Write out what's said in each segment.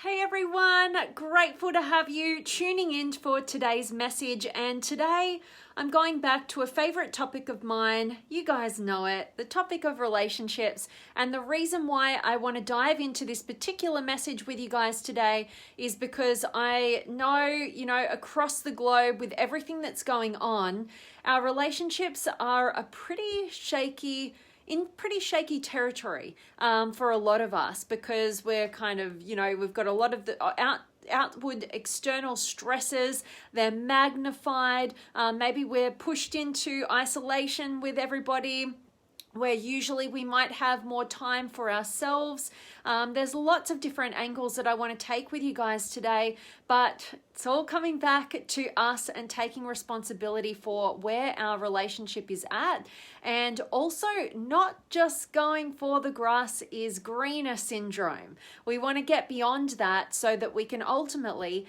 Hey everyone, grateful to have you tuning in for today's message. And today I'm going back to a favorite topic of mine. You guys know it, the topic of relationships. And the reason why I want to dive into this particular message with you guys today is because I know, across the globe with everything that's going on, our relationships are in pretty shaky territory for a lot of us, because we're kind of, we've got a lot of the outward external stresses. They're magnified. Maybe we're pushed into isolation with everybody, where usually we might have more time for ourselves. There's lots of different angles that I want to take with you guys today, but it's all coming back to us and taking responsibility for where our relationship is at, and also not just going for the grass is greener syndrome. We want to get beyond that so that we can ultimately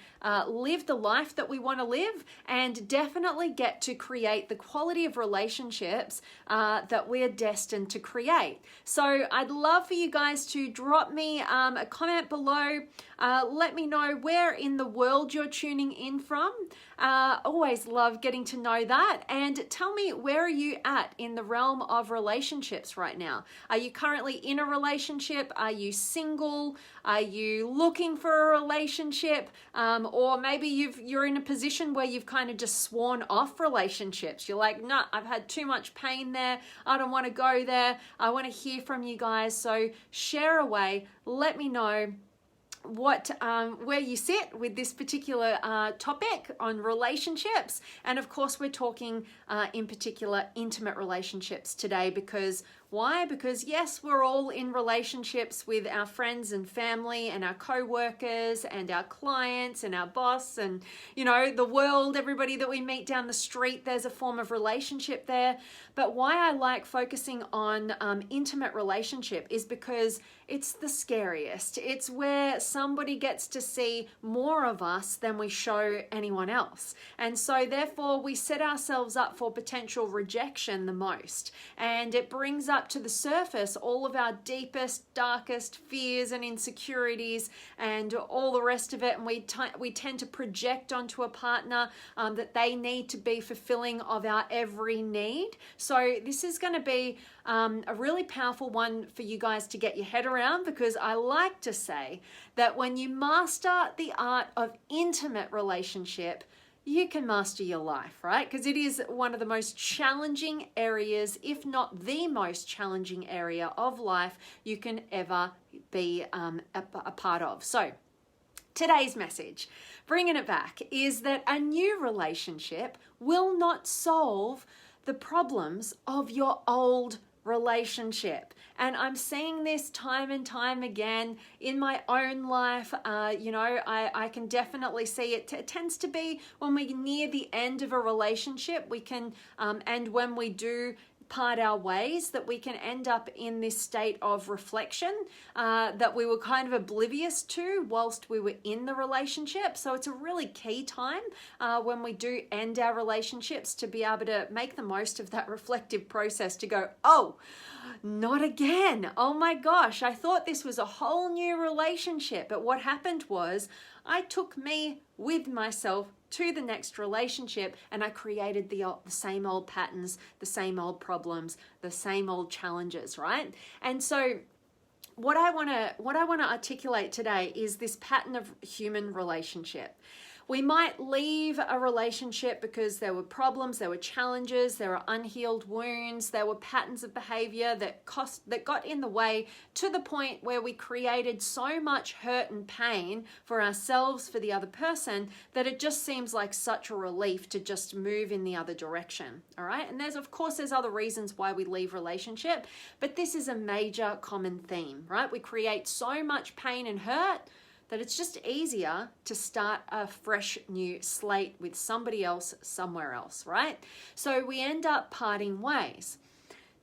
live the life that we want to live, and definitely get to create the quality of relationships that we're destined to create. So I'd love for you guys to drop me a comment below. Let me know where in the world you're tuning in from. Always love getting to know that. And tell me, where are you at in the realm of relationships right now? Are you currently in a relationship? Are you single? Are you looking for a relationship? Or maybe you're in a position where you've kind of just sworn off relationships. You're like, no, I've had too much pain there. I don't want to go there. I want to hear from you guys. So share away. Let me know where you sit with this particular topic on relationships. And of course, we're talking in particular intimate relationships today. Because why? Because yes, we're all in relationships with our friends and family and our co-workers and our clients and our boss and the world, everybody that we meet down the street. There's a form of relationship there. But why I like focusing on intimate relationship is because it's the scariest. It's where somebody gets to see more of us than we show anyone else. And so therefore we set ourselves up for potential rejection the most. And it brings up to the surface all of our deepest, darkest fears and insecurities and all the rest of it. And we tend to project onto a partner that they need to be fulfilling of our every need. So this is going to be a really powerful one for you guys to get your head around, because I like to say that when you master the art of intimate relationship, you can master your life, right? Because it is one of the most challenging areas, if not the most challenging area of life you can ever be a part of. So today's message, bringing it back, is that a new relationship will not solve the problems of your old relationship. And I'm seeing this time and time again in my own life. I can definitely see it. It tends to be when we near the end of a relationship, we can, and when we do part our ways, that we can end up in this state of reflection that we were kind of oblivious to whilst we were in the relationship. So it's a really key time when we do end our relationships to be able to make the most of that reflective process, to go, oh, not again. Oh my gosh, I thought this was a whole new relationship. But what happened was I took me with myself to the next relationship, and I created the same old patterns, the same old problems, the same old challenges, right? And so what I want to articulate today is this pattern of human relationship. We might leave a relationship because there were problems, there were challenges, there were unhealed wounds, there were patterns of behavior that got in the way, to the point where we created so much hurt and pain for ourselves, for the other person, that it just seems like such a relief to just move in the other direction. All right. And there's other reasons why we leave relationship, but this is a major common theme, right? We create so much pain and hurt that it's just easier to start a fresh new slate with somebody else somewhere else, right? So we end up parting ways.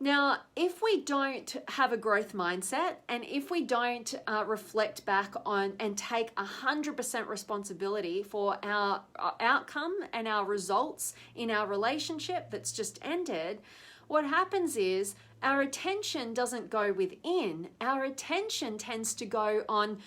Now, if we don't have a growth mindset, and if we don't reflect back on and take 100% responsibility for our outcome and our results in our relationship that's just ended, what happens is our attention doesn't go within. Our attention tends to go on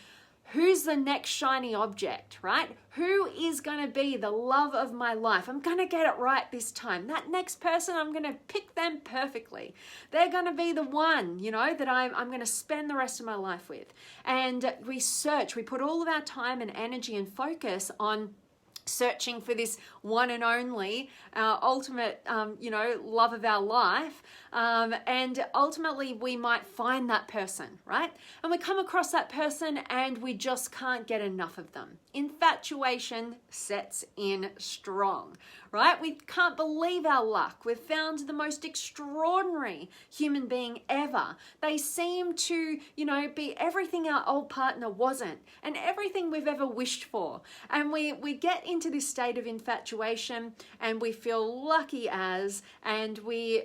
who's the next shiny object, right? Who is going to be the love of my life? I'm going to get it right this time. That next person, I'm going to pick them perfectly. They're going to be the one, that I'm going to spend the rest of my life with. And we put all of our time and energy and focus on searching for this one and only ultimate love of our life, and ultimately we might find that person, right? And we come across that person and we just can't get enough of them. Infatuation sets in strong, right? We can't believe our luck. We've found the most extraordinary human being ever. They seem to be everything our old partner wasn't, and everything we've ever wished for. And we get into this state of infatuation and we feel lucky and we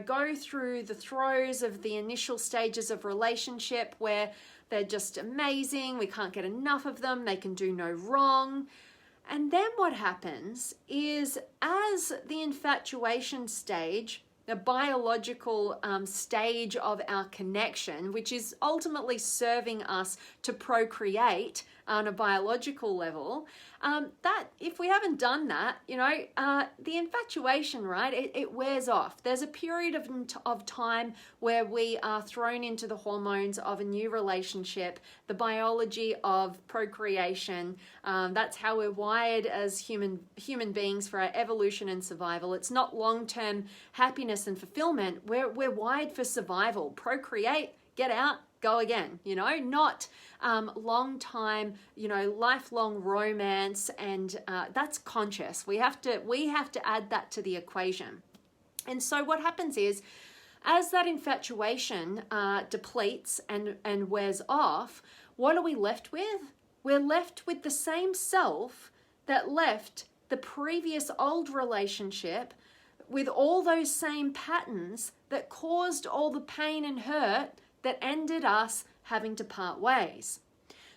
go through the throes of the initial stages of relationship where they're just amazing, we can't get enough of them, they can do no wrong. And then what happens is, as the infatuation stage, the biological stage of our connection, which is ultimately serving us to procreate on a biological level, that if we haven't done that, the infatuation, right, it wears off. There's a period of time where we are thrown into the hormones of a new relationship, the biology of procreation. That's how we're wired as human beings for our evolution and survival. It's not long-term happiness and fulfillment. We're wired for survival. Procreate, get out, go again, not long time, lifelong romance, and that's conscious. We have to add that to the equation. And so what happens is, as that infatuation depletes and wears off, what are we left with? We're left with the same self that left the previous old relationship, with all those same patterns that caused all the pain and hurt that ended us having to part ways.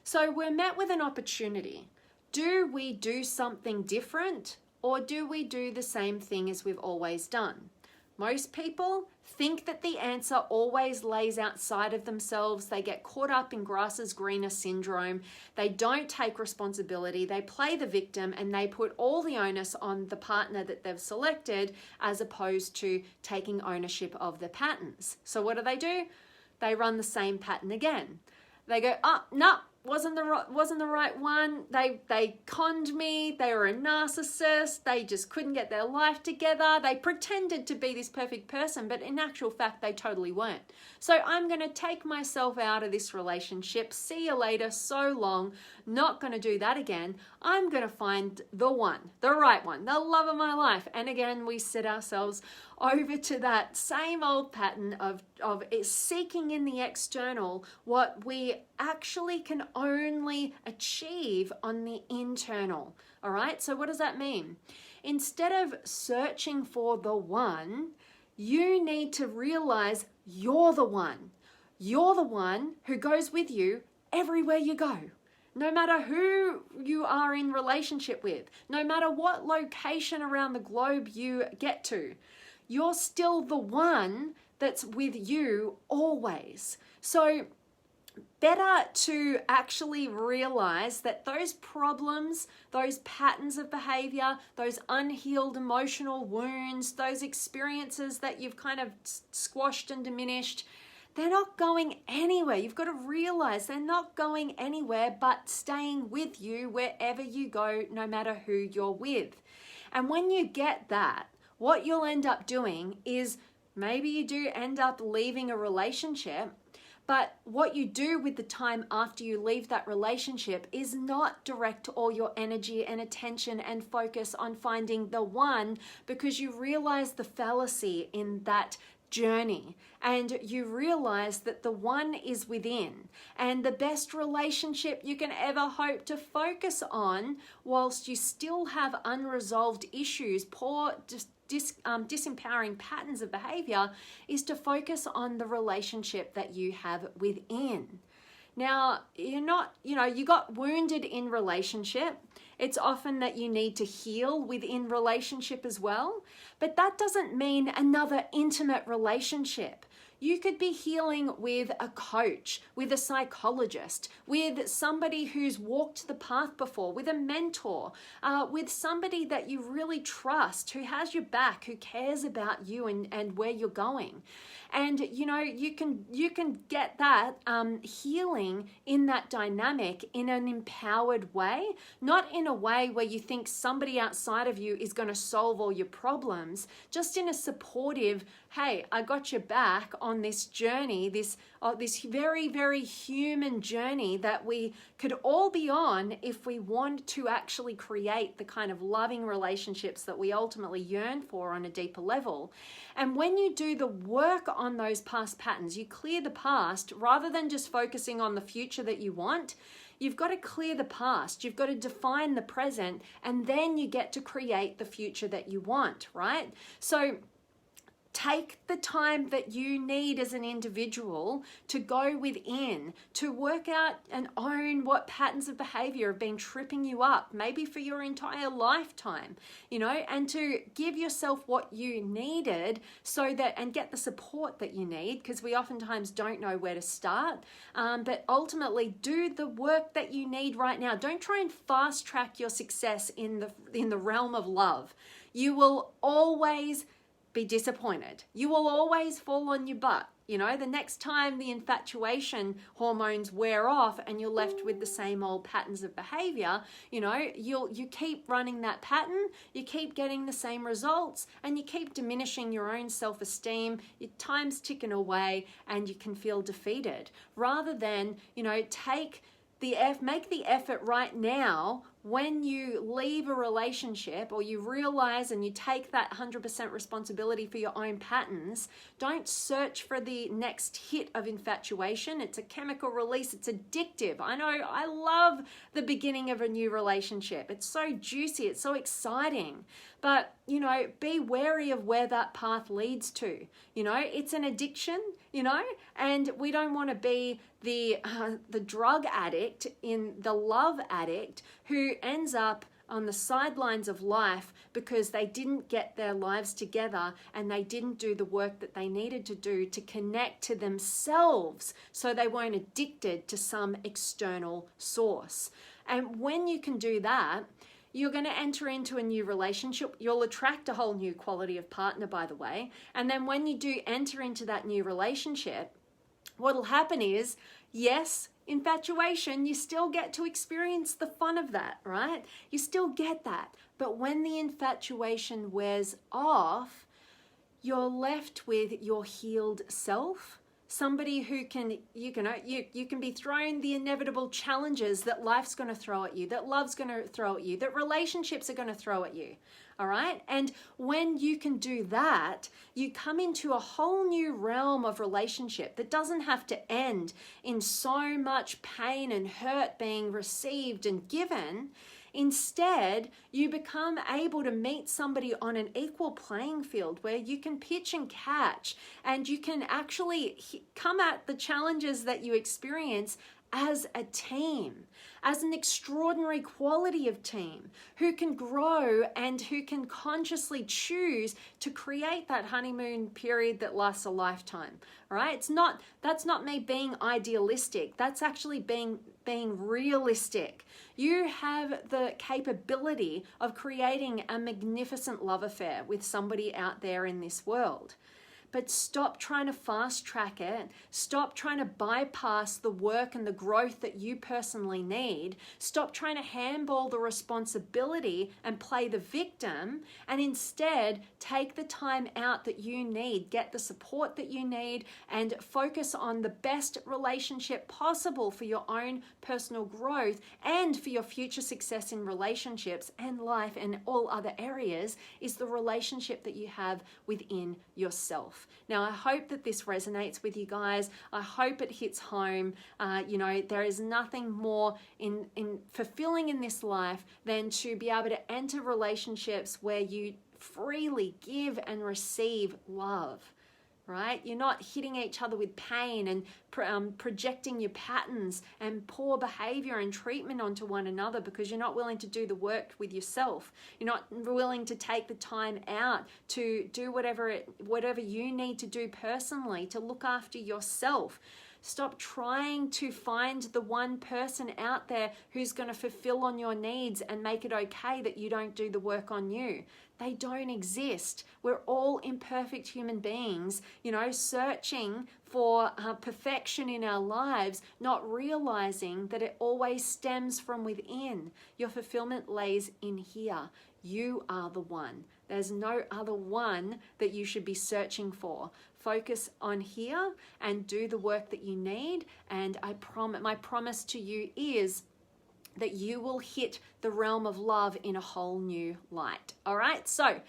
So we're met with an opportunity. Do we do something different, or do we do the same thing as we've always done? Most people think that the answer always lays outside of themselves. They get caught up in grass is greener syndrome. They don't take responsibility. They play the victim and they put all the onus on the partner that they've selected, as opposed to taking ownership of their patterns. So what do? They run the same pattern again. They go, no, wasn't the right one. They conned me. They were a narcissist. They just couldn't get their life together. They pretended to be this perfect person, but in actual fact, they totally weren't. So I'm going to take myself out of this relationship. See you later. So long. Not going to do that again. I'm going to find the one, the right one, the love of my life. And again, we set ourselves over to that same old pattern of seeking in the external what we actually can only achieve on the internal. All right, so what does that mean? Instead of searching for the one, you need to realize you're the one. You're the one who goes with you everywhere you go. No matter who you are in relationship with, no matter what location around the globe you get to, you're still the one that's with you always. So better to actually realize that those problems, those patterns of behavior, those unhealed emotional wounds, those experiences that you've kind of squashed and diminished, they're not going anywhere. You've got to realize they're not going anywhere but staying with you wherever you go, no matter who you're with. And when you get that, what you'll end up doing is, maybe you do end up leaving a relationship, but what you do with the time after you leave that relationship is not direct all your energy and attention and focus on finding the one, because you realize the fallacy in that journey, and you realize that the one is within. And the best relationship you can ever hope to focus on, whilst you still have unresolved issues, poor disempowering patterns of behavior, is to focus on the relationship that you have within. Now, you got wounded in relationship. It's often that you need to heal within relationship as well, but that doesn't mean another intimate relationship. You could be healing with a coach, with a psychologist, with somebody who's walked the path before, with a mentor, with somebody that you really trust, who has your back, who cares about you and where you're going. And you know, you can get that healing in that dynamic in an empowered way, not in a way where you think somebody outside of you is going to solve all your problems, just in a supportive, hey, I got your back on this journey, this very, very human journey that we could all be on if we want to actually create the kind of loving relationships that we ultimately yearn for on a deeper level. And when you do the work on those past patterns, you clear the past rather than just focusing on the future that you want. You've got to clear the past, you've got to define the present, and then you get to create the future that you want, right? So take the time that you need as an individual to go within, to work out and own what patterns of behavior have been tripping you up, maybe for your entire lifetime, you know, and to give yourself what you needed so that, and get the support that you need, because we oftentimes don't know where to start, but ultimately do the work that you need right now. Don't try and fast track your success in the realm of love. You will always be disappointed. You will always fall on your butt. You know, the next time the infatuation hormones wear off and you're left with the same old patterns of behavior, you know, you keep running that pattern, you keep getting the same results, and you keep diminishing your own self-esteem, your time's ticking away, and you can feel defeated. Rather than, you know, make the effort right now when you leave a relationship, or you realize and you take that 100% responsibility for your own patterns. Don't search for the next hit of infatuation. It's a chemical release. It's addictive. I know, I love the beginning of a new relationship. It's so juicy. It's so exciting. But, you know, be wary of where that path leads to. You know, it's an addiction, you know, and we don't want to be the drug addict in the love addict who ends up on the sidelines of life because they didn't get their lives together and they didn't do the work that they needed to do to connect to themselves, so they weren't addicted to some external source. And when you can do that, you're going to enter into a new relationship. You'll attract a whole new quality of partner, by the way. And then when you do enter into that new relationship, what'll happen is, yes, infatuation, you still get to experience the fun of that, right? You still get that. But when the infatuation wears off, you're left with your healed self. Somebody who you can be thrown the inevitable challenges that life's going to throw at you, that love's going to throw at you, that relationships are going to throw at you. All right. And when you can do that, you come into a whole new realm of relationship that doesn't have to end in so much pain and hurt being received and given. Instead, you become able to meet somebody on an equal playing field where you can pitch and catch, and you can actually come at the challenges that you experience as a team, as an extraordinary quality of team who can grow and who can consciously choose to create that honeymoon period that lasts a lifetime. All right? That's not me being idealistic. That's actually being realistic. You have the capability of creating a magnificent love affair with somebody out there in this world. But stop trying to fast track it. Stop trying to bypass the work and the growth that you personally need. Stop trying to handball the responsibility and play the victim, and instead take the time out that you need, get the support that you need, and focus on the best relationship possible for your own personal growth and for your future success in relationships and life and all other areas, is the relationship that you have within yourself. Now, I hope that this resonates with you guys. I hope it hits home. There is nothing more in fulfilling in this life than to be able to enter relationships where you freely give and receive love. right? You're not hitting each other with pain and projecting your patterns and poor behavior and treatment onto one another because you're not willing to do the work with yourself. You're not willing to take the time out to do whatever you need to do personally to look after yourself. Stop trying to find the one person out there who's going to fulfill on your needs and make it okay that you don't do the work on you. They don't exist. We're all imperfect human beings, searching for perfection in our lives, not realizing that it always stems from within. Your fulfillment lays in here. You are the one. There's no other one that you should be searching for. Focus on here and do the work that you need. And my promise to you is that you will hit the realm of love in a whole new light. All right, so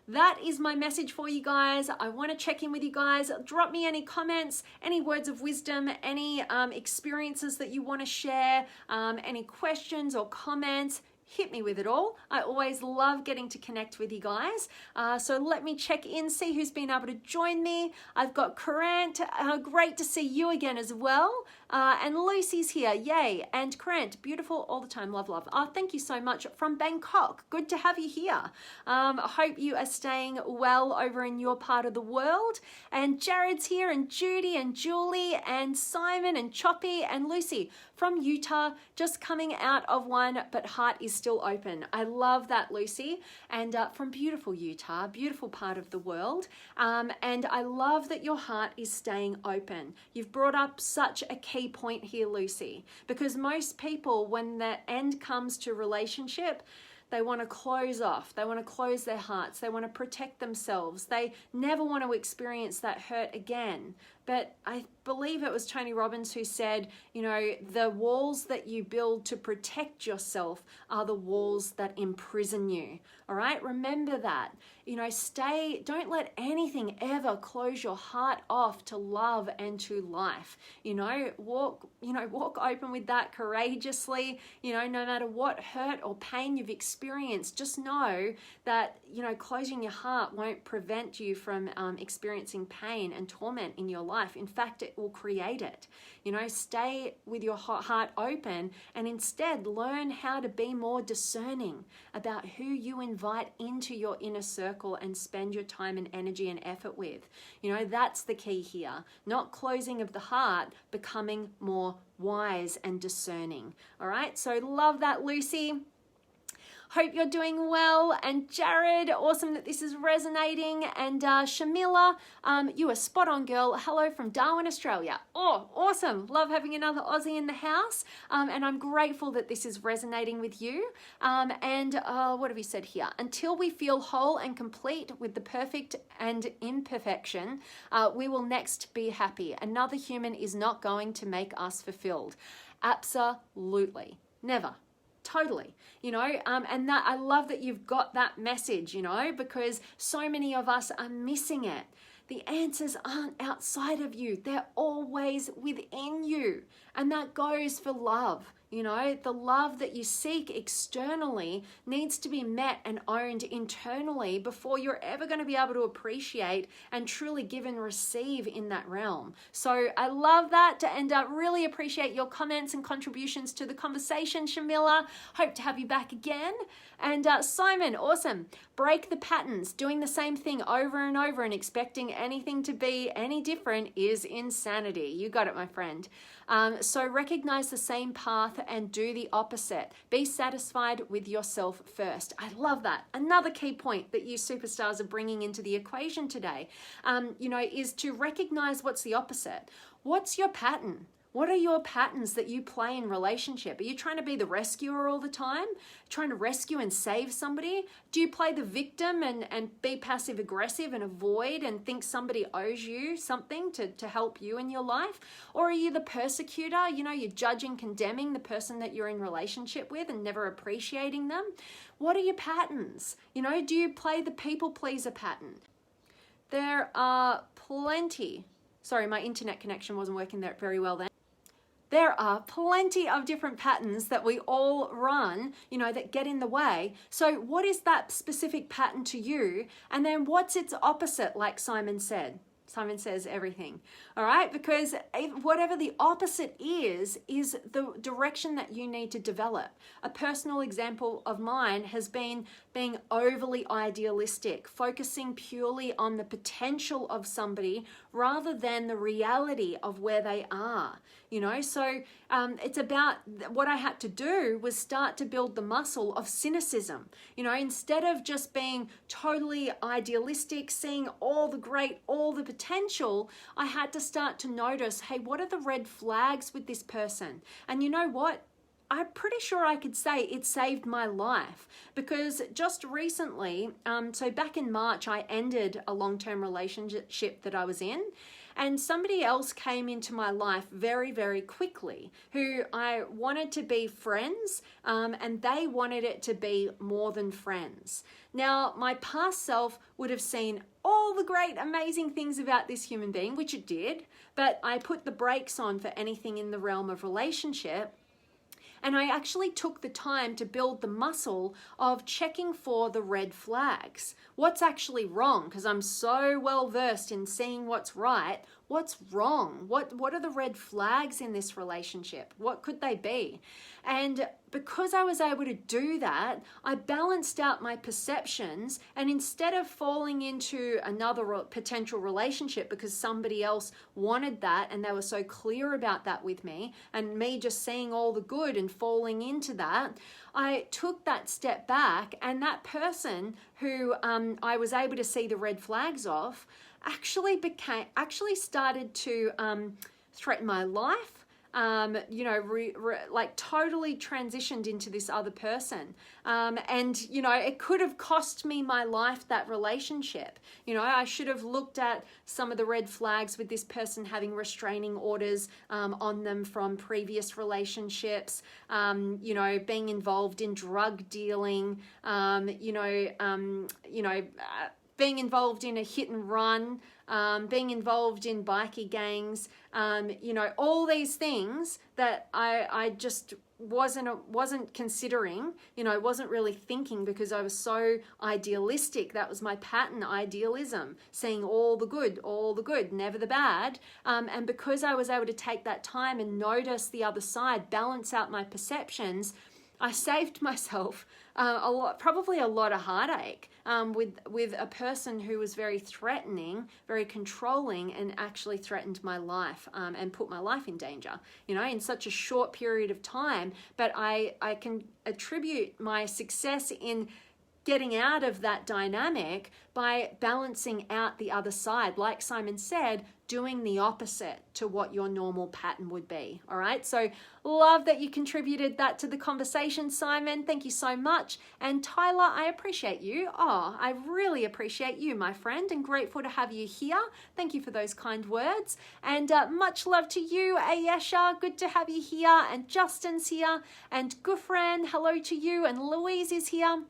that is my message for you guys. I want to check in with you guys. Drop me any comments, any words of wisdom, any experiences that you want to share, any questions or comments. Hit me with it all. I always love getting to connect with you guys. So let me check in, see who's been able to join me. I've got Courant. Great to see you again as well. And Lucy's here. Yay. And Courant, beautiful all the time. Love, love. Thank you so much from Bangkok. Good to have you here. I hope you are staying well over in your part of the world. And Jared's here, and Judy, and Julie, and Simon, and Choppy, and Lucy from Utah, just coming out of one, but heart is still open. I love that, Lucy. And from beautiful Utah, beautiful part of the world. And I love that your heart is staying open. You've brought up such a key point here, Lucy, because most people, when the end comes to relationship, they want to close off. They want to close their hearts. They want to protect themselves. They never want to experience that hurt again. But I believe it was Tony Robbins who said, the walls that you build to protect yourself are the walls that imprison you. All right, remember that. Don't let anything ever close your heart off to love and to life. Walk open with that courageously. No matter what hurt or pain you've experienced, just know that, closing your heart won't prevent you from experiencing pain and torment in your life. In fact, it will create it. Stay with your heart open and instead learn how to be more discerning about who you invite into your inner circle and spend your time and energy and effort with. That's the key here. Not closing of the heart, becoming more wise and discerning. All right, so love that, Lucy. Hope you're doing well. And Jared, awesome that this is resonating. And Shamila, you are spot on, girl. Hello from Darwin, Australia. Oh, awesome. Love having another Aussie in the house. And I'm grateful that this is resonating with you. And what have you said here? Until we feel whole and complete with the perfect and imperfection, we will next be happy. Another human is not going to make us fulfilled. Absolutely. Never. Totally, and that I love that you've got that message, because so many of us are missing it. The answers aren't outside of you. They're always within you. And that goes for love. The love that you seek externally needs to be met and owned internally before you're ever going to be able to appreciate and truly give and receive in that realm. So I love that, and really appreciate your comments and contributions to the conversation, Shamila. Hope to have you back again. And Simon, awesome. Break the patterns. Doing the same thing over and over and expecting anything to be any different is insanity. You got it, my friend. So recognize the same path and do the opposite. Be satisfied with yourself first. I love that. Another key point that you superstars are bringing into the equation today, is to recognize what's the opposite. What's your pattern? What are your patterns that you play in relationship? Are you trying to be the rescuer all the time? Trying to rescue and save somebody? Do you play the victim and be passive aggressive and avoid and think somebody owes you something to help you in your life? Or are you the persecutor? You're judging, condemning the person that you're in relationship with and never appreciating them. What are your patterns? Do you play the people pleaser pattern? There are plenty. Sorry, my internet connection wasn't working there very well then. There are plenty of different patterns that we all run, that get in the way. So what is that specific pattern to you? And then what's its opposite, like Simon said? Simon says everything. All right, because whatever the opposite is the direction that you need to develop. A personal example of mine has been being overly idealistic, focusing purely on the potential of somebody rather than the reality of where they are. So it's about what I had to do was start to build the muscle of cynicism. Instead of just being totally idealistic, seeing all the great, all the potential, I had to start to notice, hey, what are the red flags with this person? And you know what? I'm pretty sure I could say it saved my life, because just recently, so back in March, I ended a long-term relationship that I was in, and somebody else came into my life very, very quickly who I wanted to be friends, and they wanted it to be more than friends. Now, my past self would have seen all the great, amazing things about this human being, which it did, but I put the brakes on for anything in the realm of relationship. And I actually took the time to build the muscle of checking for the red flags. What's actually wrong? Because I'm so well versed in seeing what's right. What's wrong? What are the red flags in this relationship? What could they be? And because I was able to do that, I balanced out my perceptions, and instead of falling into another potential relationship because somebody else wanted that and they were so clear about that with me, and me just seeing all the good and falling into that, I took that step back, and that person who I was able to see the red flags of actually started to threaten my life. Like totally transitioned into this other person. And it could have cost me my life, that relationship. I should have looked at some of the red flags with this person having restraining orders on them from previous relationships, being involved in drug dealing, being involved in a hit and run, being involved in bikie gangs, all these things that I just wasn't considering, wasn't really thinking, because I was so idealistic. That was my pattern, idealism, seeing all the good, never the bad. And because I was able to take that time and notice the other side, balance out my perceptions, I saved myself probably a lot of heartache with a person who was very threatening, very controlling, and actually threatened my life and put my life in danger, in such a short period of time. But I can attribute my success in getting out of that dynamic by balancing out the other side. Like Simon said, doing the opposite to what your normal pattern would be. All right. So love that you contributed that to the conversation, Simon. Thank you so much. And Tyler, I appreciate you. Oh, I really appreciate you, my friend, and grateful to have you here. Thank you for those kind words. And much love to you, Ayesha. Good to have you here. And Justin's here. And Gufran, hello to you. And Louise is here.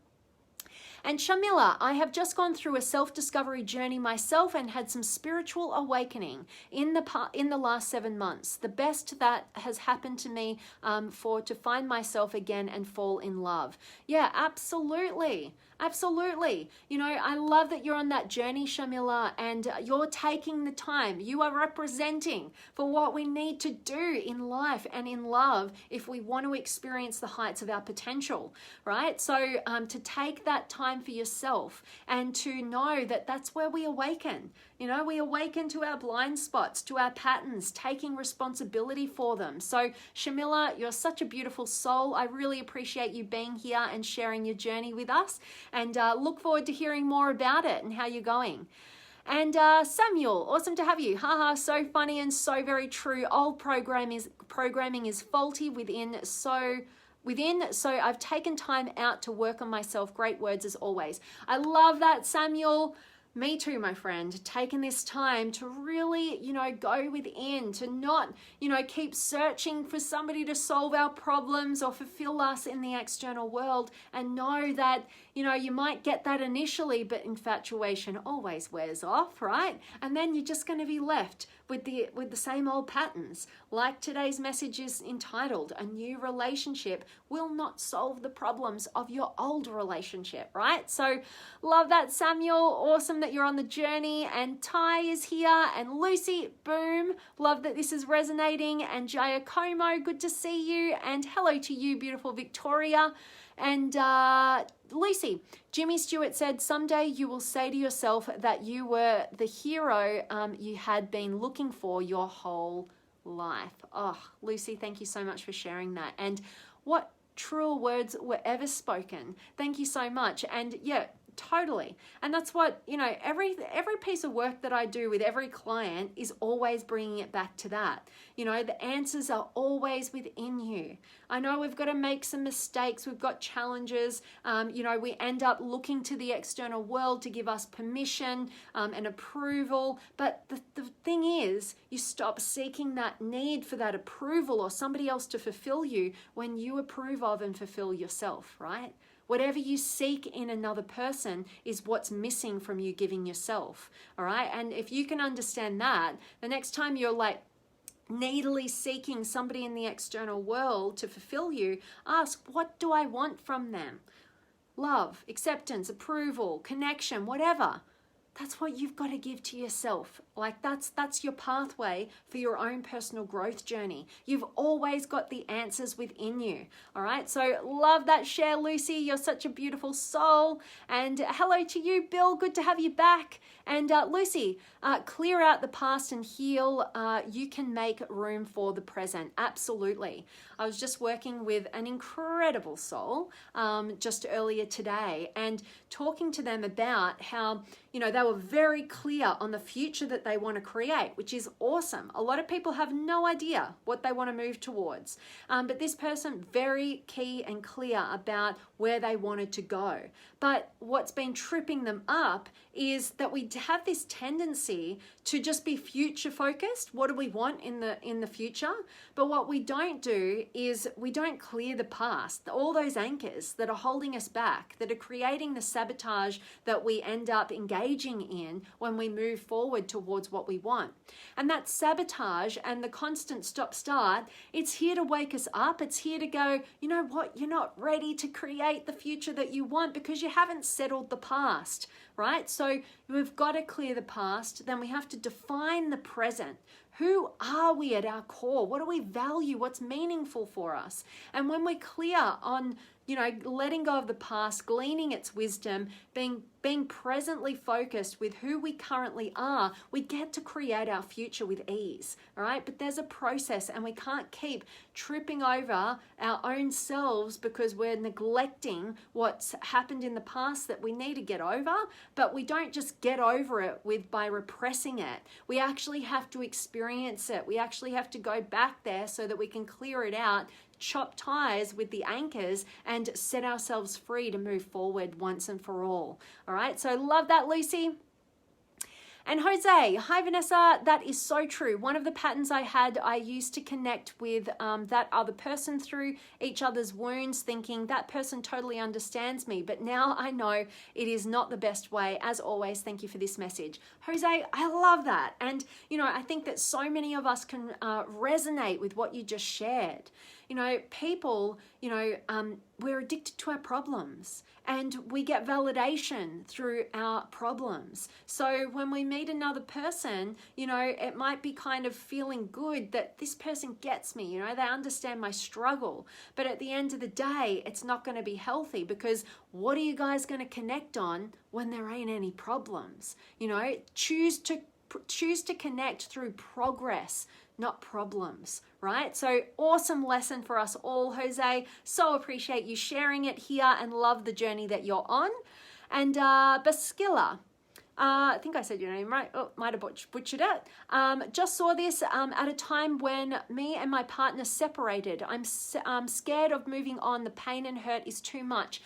And Shamila, I have just gone through a self-discovery journey myself and had some spiritual awakening in the last 7 months. The best that has happened to me to find myself again and fall in love. Yeah, absolutely. Absolutely. I love that you're on that journey, Shamila, and you're taking the time. You are representing for what we need to do in life and in love if we want to experience the heights of our potential, right? So to take that time for yourself and to know that that's where we awaken. We awaken to our blind spots, to our patterns, taking responsibility for them. So Shamila, you're such a beautiful soul. I really appreciate you being here and sharing your journey with us, and look forward to hearing more about it and how you're going. And Samuel, awesome to have you. Haha, so funny and so very true. Old programming is faulty within, so I've taken time out to work on myself. Great words as always. I love that, Samuel. Me too, my friend. Taking this time to really, go within, to not, keep searching for somebody to solve our problems or fulfill us in the external world, and know that, you might get that initially, but infatuation always wears off, right? And then you're just going to be left with the same old patterns. Like today's message is entitled, a new relationship will not solve the problems of your old relationship, right? So love that, Samuel. Awesome that you're on the journey. And Ty is here, and Lucy, boom. Love that this is resonating. And Giacomo, good to see you. And hello to you, beautiful Victoria. And Lucy, Jimmy Stewart said, someday you will say to yourself that you were the hero you had been looking for your whole life. Oh, Lucy, thank you so much for sharing that. And what truer words were ever spoken. Thank you so much. And yeah, totally. And that's what, you know, every piece of work that I do with every client is always bringing it back to that. You know, the answers are always within you. I know we've got to make some mistakes. We've got challenges. You know, we end up looking to the external world to give us permission and approval. But the thing is, you stop seeking that need for that approval or somebody else to fulfill you when you approve of and fulfill yourself, right? Whatever you seek in another person is what's missing from you giving yourself, all right? And if you can understand that, the next time you're like needily seeking somebody in the external world to fulfill you, ask, what do I want from them? Love, acceptance, approval, connection, whatever. That's what you've got to give to yourself. Like that's your pathway for your own personal growth journey. You've always got the answers within you. All right. So love that share, Lucy. You're such a beautiful soul. And hello to you, Bill. Good to have you back. And Lucy, clear out the past and heal. You can make room for the present. Absolutely. I was just working with an incredible soul just earlier today and talking to them about how, you know, they were very clear on the future that they want to create, which is awesome. A lot of people have no idea what they want to move towards. But this person, very key and clear about where they wanted to go. But what's been tripping them up is that we have this tendency to just be future focused. What do we want in the future? But what we don't do is we don't clear the past, all those anchors that are holding us back, that are creating the sabotage that we end up engaging in when we move forward towards what we want. And that sabotage and the constant stop-start, it's here to wake us up. It's here to go, you know what? You're not ready to create the future that you want because you haven't settled the past, right? So we've got to clear the past. Then we have to define the present. Who are we at our core? What do we value? What's meaningful for us? And when we're clear on, you know, letting go of the past, gleaning its wisdom, being presently focused with who we currently are, we get to create our future with ease, all right? But there's a process, and we can't keep tripping over our own selves because we're neglecting what's happened in the past that we need to get over. But we don't just get over it by repressing it. We actually have to experience it. We actually have to go back there so that we can clear it out, chop ties with the anchors, and set ourselves free to move forward once and for all. All right, so love that, Lucy. And Jose, hi Vanessa, that is so true. One of the patterns I used to connect with that other person through each other's wounds, thinking that person totally understands me. But now I know it is not the best way. As always, thank you for this message. Jose, I love that. And, you know, I think that so many of us can resonate with what you just shared. You know, people, you know, we're addicted to our problems and we get validation through our problems. So when we meet another person, you know, it might be kind of feeling good that this person gets me, you know, they understand my struggle. But at the end of the day, it's not going to be healthy because what are you guys going to connect on when there ain't any problems? You know, choose to connect through progress, not problems, right? So awesome lesson for us all, Jose. So appreciate you sharing it here and love the journey that you're on. And Baskilla, I think I said your name right. Oh, might have butchered it. Just saw this at a time when me and my partner separated. I'm scared of moving on. The pain and hurt is too much.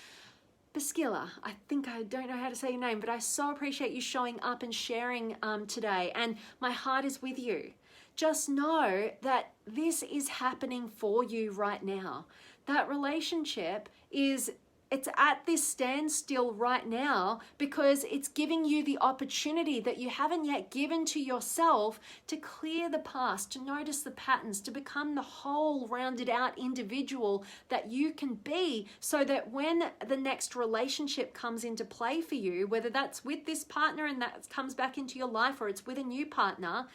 Baskilla, I think I don't know how to say your name, but I so appreciate you showing up and sharing today. And my heart is with you. Just know that this is happening for you right now. That relationship is it's at this standstill right now because it's giving you the opportunity that you haven't yet given to yourself to clear the past, to notice the patterns, to become the whole rounded out individual that you can be, so that when the next relationship comes into play for you, whether that's with this partner and that comes back into your life, or it's with a new partner,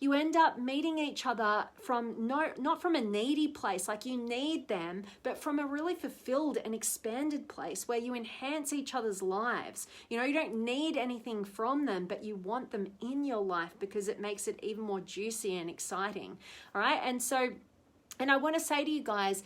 you end up meeting each other from not from a needy place, like you need them, but from a really fulfilled and expanded place where you enhance each other's lives. You know, you don't need anything from them, but you want them in your life because it makes it even more juicy and exciting. All right. And I want to say to you guys,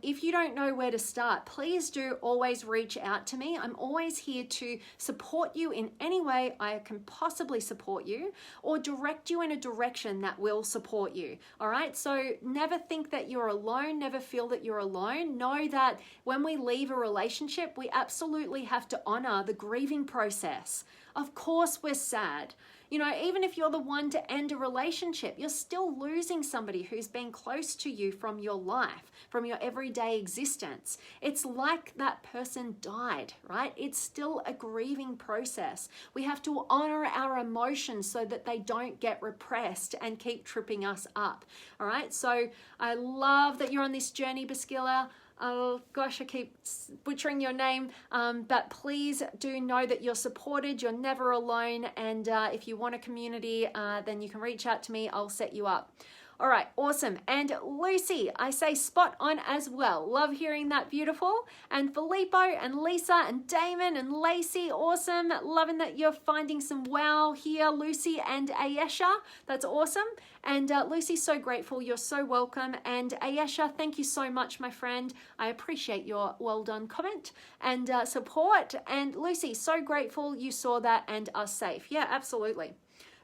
if you don't know where to start, please do always reach out to me. I'm always here to support you in any way I can possibly support you, or direct you in a direction that will support you. All right. So never think that you're alone. Never feel that you're alone. Know that when we leave a relationship, we absolutely have to honor the grieving process. Of course, we're sad. You know, even if you're the one to end a relationship, you're still losing somebody who's been close to you from your life, from your everyday existence. It's like that person died, right? It's still a grieving process. We have to honor our emotions so that they don't get repressed and keep tripping us up. All right. So I love that you're on this journey, Baskila. Oh gosh, I keep butchering your name, but please do know that you're supported, you're never alone, and if you want a community, then you can reach out to me, I'll set you up. All right, awesome. And Lucy, I say spot on as well. Love hearing that, beautiful. And Filippo and Lisa and Damon and Lacey, awesome. Loving that you're finding some wow here, Lucy and Ayesha. That's awesome. And Lucy, so grateful. You're so welcome. And Ayesha, thank you so much, my friend. I appreciate your well done comment and support. And Lucy, so grateful you saw that and are safe. Yeah, absolutely.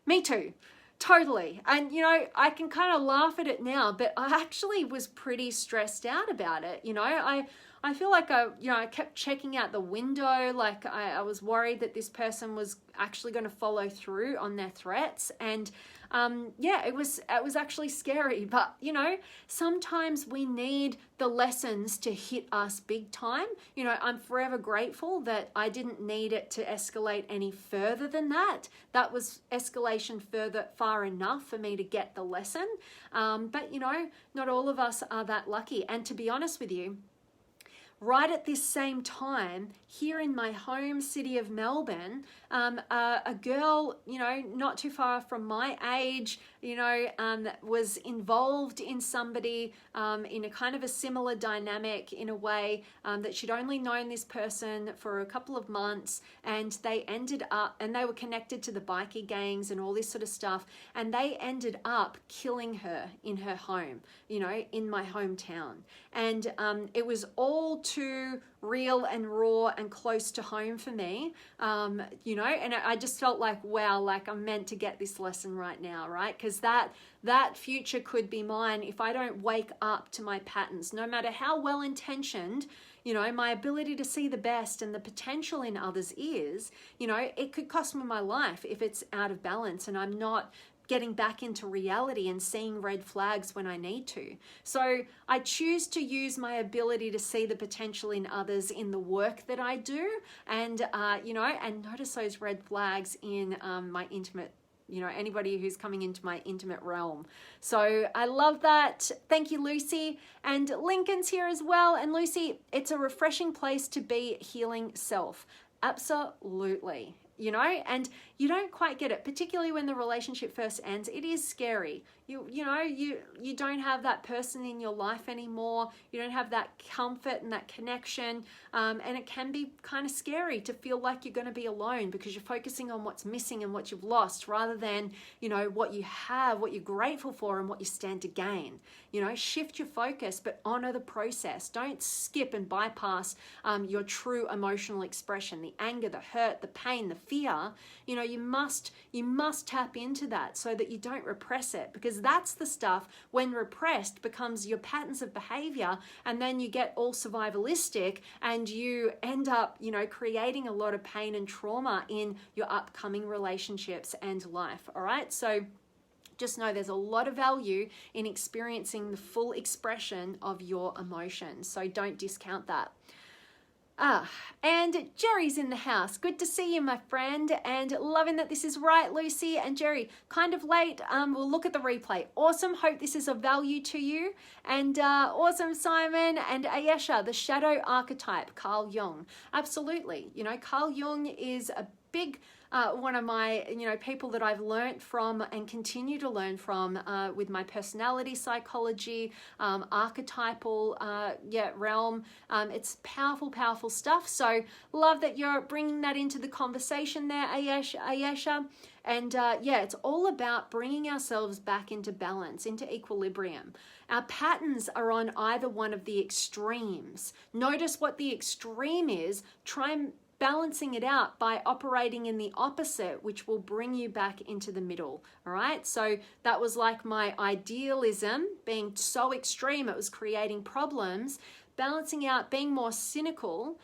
Me too. Totally. And, you know, I can kind of laugh at it now, but I actually was pretty stressed out about it. You know, I feel like I kept checking out the window. Like I was worried that this person was actually going to follow through on their threats. And yeah, it was actually scary, but you know, sometimes we need the lessons to hit us big time. You know, I'm forever grateful that I didn't need it to escalate any further than that. That was escalation far enough for me to get the lesson. But you know, not all of us are that lucky. And to be honest with you, right at this same time, here in my home city of Melbourne, a girl, you know, not too far from my age, you know, was involved in somebody in a kind of a similar dynamic in a way that she'd only known this person for a couple of months, and they ended up, and they were connected to the bikie gangs and all this sort of stuff, and they ended up killing her in her home, you know, in my hometown. And it was all too real and raw and close to home for me, you know, and I just felt like, wow, like I'm meant to get this lesson right now, right? Because that future could be mine if I don't wake up to my patterns, no matter how well intentioned, you know, my ability to see the best and the potential in others is, you know, it could cost me my life if it's out of balance and I'm not getting back into reality and seeing red flags when I need to. So I choose to use my ability to see the potential in others in the work that I do, and you know, and notice those red flags in my intimate, you know, anybody who's coming into my intimate realm. So I love that. Thank you, Lucy. And Lincoln's here as well. And Lucy, it's a refreshing place to be healing self. Absolutely. You know, and you don't quite get it, particularly when the relationship first ends. It is scary. You know, you don't have that person in your life anymore. You don't have that comfort and that connection. And it can be kind of scary to feel like you're going to be alone because you're focusing on what's missing and what you've lost rather than, you know, what you have, what you're grateful for and what you stand to gain. You know, shift your focus, but honor the process. Don't skip and bypass your true emotional expression, the anger, the hurt, the pain, the fear. You know, you must tap into that so that you don't repress it, because that's the stuff when repressed becomes your patterns of behavior, and then you get all survivalistic and you end up, you know, creating a lot of pain and trauma in your upcoming relationships and life. All right, so just know there's a lot of value in experiencing the full expression of your emotions, so don't discount that. And Jerry's in the house. Good to see you, my friend, and loving that this is right, Lucy and Jerry. Kind of late. We'll look at the replay. Awesome. Hope this is of value to you. And awesome, Simon and Ayesha, the shadow archetype, Carl Jung. Absolutely. You know, Carl Jung is a big one of my, people that I've learnt from and continue to learn from with my personality psychology, archetypal realm. It's powerful, powerful stuff. So love that you're bringing that into the conversation there, Ayesha. And it's all about bringing ourselves back into balance, into equilibrium. Our patterns are on either one of the extremes. Notice what the extreme is. Try and balancing it out by operating in the opposite, which will bring you back into the middle. All right, so that was like my idealism being so extreme, it was creating problems. Balancing out, being more cynical,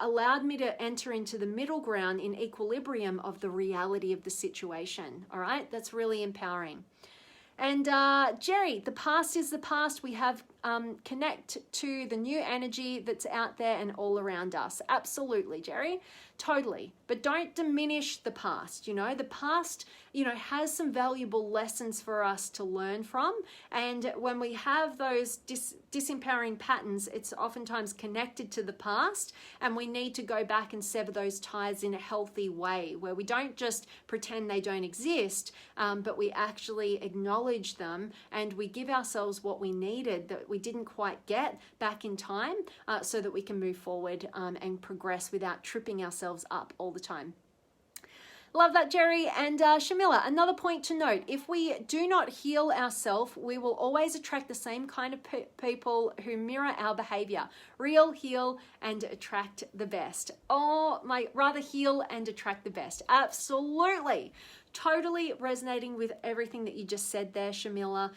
allowed me to enter into the middle ground in equilibrium of the reality of the situation. All right, that's really empowering. And Jerry, the past is the past. We have connect to the new energy that's out there and all around us. Absolutely, Jerry. Totally. But don't diminish the past. The past, has some valuable lessons for us to learn from. And when we have those disempowering patterns, it's oftentimes connected to the past. And we need to go back and sever those ties in a healthy way where we don't just pretend they don't exist, but we actually acknowledge them and we give ourselves what we needed that we didn't quite get back in time so that we can move forward and progress without tripping ourselves up all the time. Love that, Jerry. And Shamila, another point to note, if we do not heal ourselves, we will always attract the same kind of people who mirror our behavior. Heal, and attract the best. Rather heal and attract the best. Absolutely. Totally resonating with everything that you just said there, Shamila.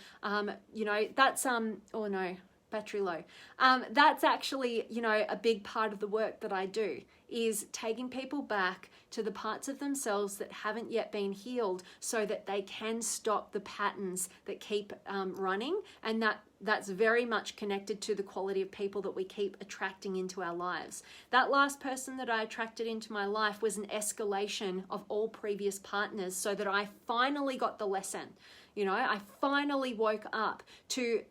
That's, battery low. That's actually, a big part of the work that I do, is taking people back to the parts of themselves that haven't yet been healed so that they can stop the patterns that keep running. And that's very much connected to the quality of people that we keep attracting into our lives. That last person that I attracted into my life was an escalation of all previous partners so that I finally got the lesson. I finally woke up to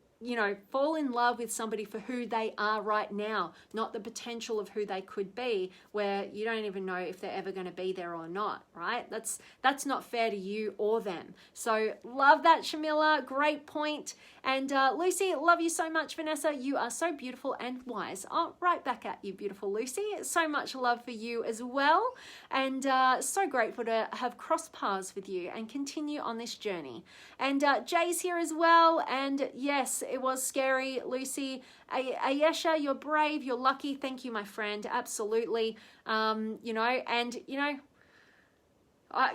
fall in love with somebody for who they are right now, not the potential of who they could be, where you don't even know if they're ever going to be there or not, right? That's not fair to you or them. So love that, Shamila. Great point. And Lucy, love you so much, Vanessa. You are so beautiful and wise. Oh, right back at you, beautiful Lucy. So much love for you as well. And so grateful to have crossed paths with you and continue on this journey. And Jay's here as well. And yes, it was scary, Lucy. Ayesha, you're brave, you're lucky. Thank you, my friend. Absolutely.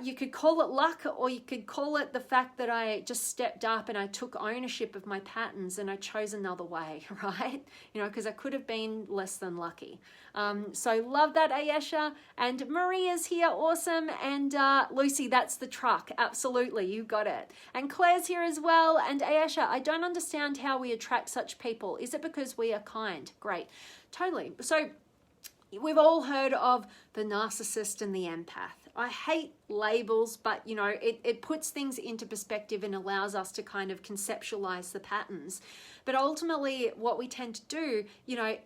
You could call it luck, or you could call it the fact that I just stepped up and I took ownership of my patterns and I chose another way, right? Because I could have been less than lucky. So love that, Ayesha. And Maria's here, awesome. And Lucy, that's the truck. Absolutely, you got it. And Claire's here as well. And Ayesha, I don't understand how we attract such people. Is it because we are kind? Great. Totally. So we've all heard of the narcissist and the empath. I hate labels, but it puts things into perspective and allows us to kind of conceptualize the patterns. But ultimately what we tend to do,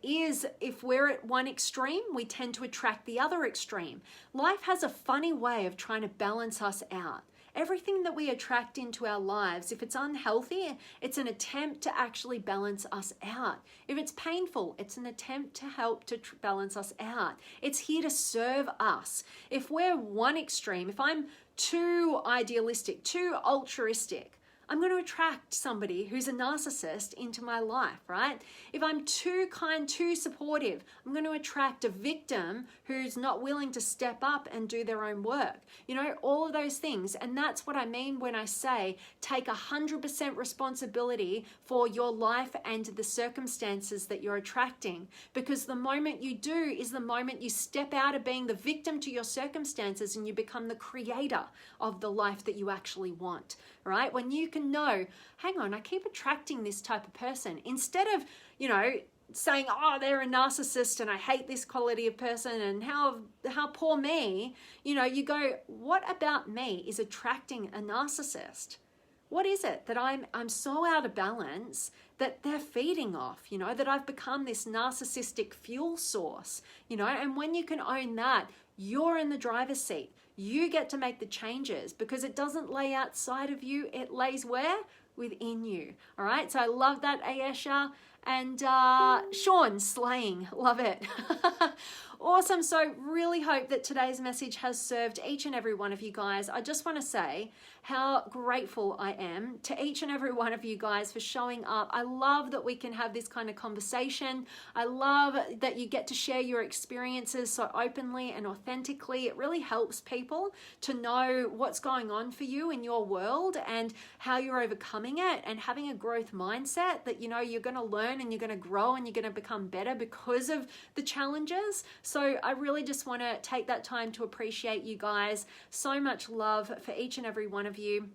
is if we're at one extreme, we tend to attract the other extreme. Life has a funny way of trying to balance us out. Everything that we attract into our lives, if it's unhealthy, it's an attempt to actually balance us out. If it's painful, it's an attempt to help to balance us out. It's here to serve us. If we're one extreme, if I'm too idealistic, too altruistic, I'm going to attract somebody who's a narcissist into my life, right? If I'm too kind, too supportive, I'm going to attract a victim who's not willing to step up and do their own work. All of those things. And that's what I mean when I say take 100% responsibility for your life and the circumstances that you're attracting. Because the moment you do is the moment you step out of being the victim to your circumstances and you become the creator of the life that you actually want, When you can know, hang on, I keep attracting this type of person. Instead of, saying, oh, they're a narcissist and I hate this quality of person and how poor me, you know, you go, what about me is attracting a narcissist? What is it that I'm so out of balance that they're feeding off, you know, that I've become this narcissistic fuel source, you know? And when you can own that, you're in the driver's seat. You get to make the changes because it doesn't lay outside of you. It lays where? Within you. All right. So I love that, Ayesha. And Sean, slaying. Love it. Awesome. So really hope that today's message has served each and every one of you guys. I just want to say how grateful I am to each and every one of you guys for showing up. I love that we can have this kind of conversation. I love that you get to share your experiences so openly and authentically. It really helps people to know what's going on for you in your world and how you're overcoming it and having a growth mindset that, you know, you're going to learn and you're going to grow and you're going to become better because of the challenges. So I really just want to take that time to appreciate you guys. So much love for each and every one of you.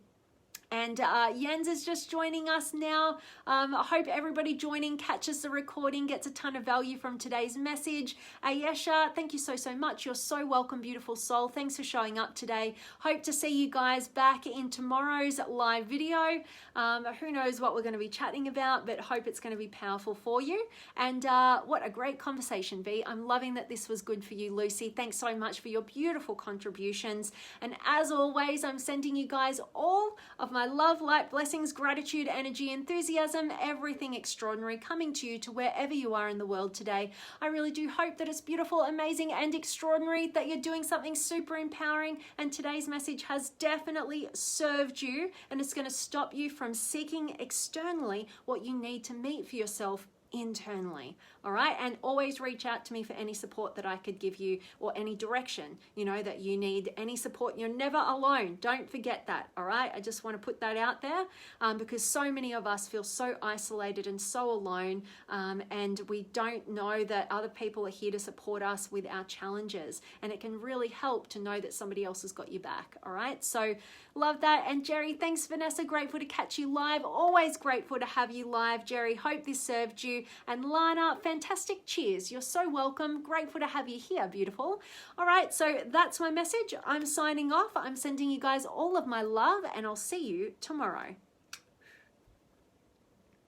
And Jens is just joining us now. I hope everybody joining catches the recording, gets a ton of value from today's message. Ayesha, thank you so much. You're so welcome, beautiful soul. Thanks for showing up today. Hope to see you guys back in tomorrow's live video. Who knows what we're going to be chatting about, but hope it's going to be powerful for you. And what a great conversation, V. I'm loving that this was good for you, Lucy. Thanks so much for your beautiful contributions. And as always, I'm sending you guys all of my love, light, blessings, gratitude, energy, enthusiasm, everything extraordinary coming to you to wherever you are in the world today. I really do hope that it's beautiful, amazing, and extraordinary, that you're doing something super empowering, and today's message has definitely served you, and it's going to stop you from seeking externally what you need to meet for yourself internally. All right. And always reach out to me for any support that I could give you or any direction, you know, that you need any support. You're never alone. Don't forget that. All right. I just want to put that out there because so many of us feel so isolated and so alone. And we don't know that other people are here to support us with our challenges. And it can really help to know that somebody else has got your back. All right. So love that. And Jerry, thanks, Vanessa. Grateful to catch you live. Always grateful to have you live, Jerry. Hope this served you. And Lana, fantastic. Cheers. You're so welcome. Grateful to have you here. Beautiful. All right. So that's my message. I'm signing off. I'm sending you guys all of my love and I'll see you tomorrow.